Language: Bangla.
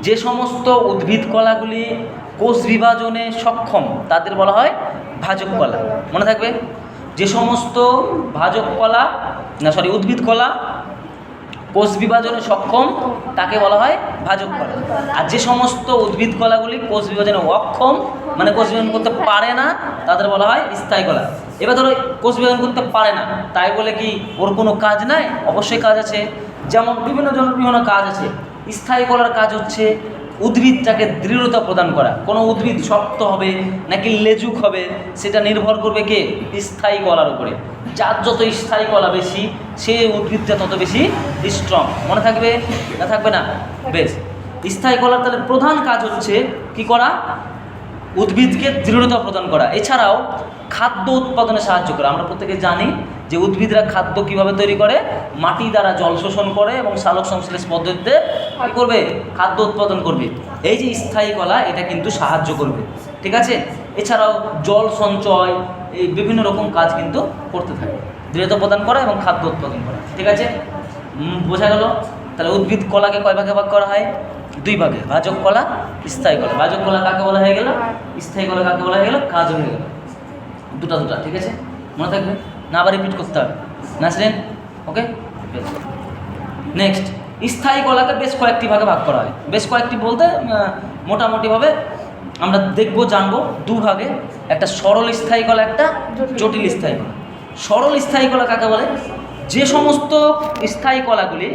যে সমস্ত উদ্ভিদ কলাগুলি কোষ বিভাজনে সক্ষম তাদের বলা হয় ভাজক কলা। মনে থাকবে, যে সমস্ত উদ্ভিদ কলা কোষ বিভাজনে সক্ষম তাকে বলা হয় ভাজক কলা। আর যে সমস্ত উদ্ভিদ কলাগুলি কোষ বিভাজনে অক্ষম, মানে কোষ বিভাজন করতে পারে না, তাদের বলা হয় স্থায়ী কলা। এবার ধরো কোষ বিভাজন করতে পারে না, তাই বলে কি ওর কোনো কাজ নাই? অবশ্যই কাজ আছে। যেমন বিভিন্ন জনের বিভিন্ন কাজ আছে। স্থায়ী কলার কাজ হচ্ছে উদ্ভিদটাকে দৃঢ়তা প্রদান করা। কোনো উদ্ভিদ শক্ত হবে নাকি লেজুক হবে সেটা নির্ভর করবে কে? স্থায়ী কলার উপরে। যার যত স্থায়ী কলা বেশি, সেই উদ্ভিদটা তত বেশি স্ট্রং। মনে থাকবে না থাকবে না? বেশ, স্থায়ী কলার তাহলে প্রধান কাজ হচ্ছে কি করা? উদ্ভিদকে দৃঢ়তা প্রদান করা। এছাড়াও খাদ্য উৎপাদনে সাহায্য করা। আমরা প্রত্যেকে জানি যে উদ্ভিদরা খাদ্য কিভাবে তৈরি করে? মাটি দ্বারা জল শোষণ করে এবং সালোক সংশ্লেষ পদ্ধতিতে কী করবে? খাদ্য উৎপাদন করবে। এই যে স্থায়ী কলা, এটা কিন্তু সাহায্য করবে। ঠিক আছে? এছাড়াও জল সঞ্চয়, এই বিভিন্ন রকম কাজ কিন্তু করতে থাকে, দৃঢ়তা প্রদান করা এবং খাদ্য উৎপাদন করা। ঠিক আছে, বোঝা গেল? তাহলে উদ্ভিদ কলাকে কয় ভাগে ভাগ করা হয়? দুই ভাগে, ভাজক কলা, স্থায়ী কলা। ভাজক কলা কাকে বলা হয়ে গেল? স্থায়ী কলা কাকে বলা হয়ে গেল? কাজ হয়ে গেল দুটা। ঠিক আছে, মনে থাকবে, না আবার রিপিট করতে হবে। নাসরিন, ওকে? নেক্সট, স্থায়ী কলাকে বেশ কয়েকটি ভাগে ভাগ করা হয়। বেশ কয়েকটি বলতে মোটামুটিভাবে আমরা দেখবো, জানবো দু ভাগে। একটা সরল স্থায়ী কলা, একটা জটিল স্থায়ী কলা। সরল স্থায়ী কলা কাকে বলে? যে সমস্ত স্থায়ী কলাগুলি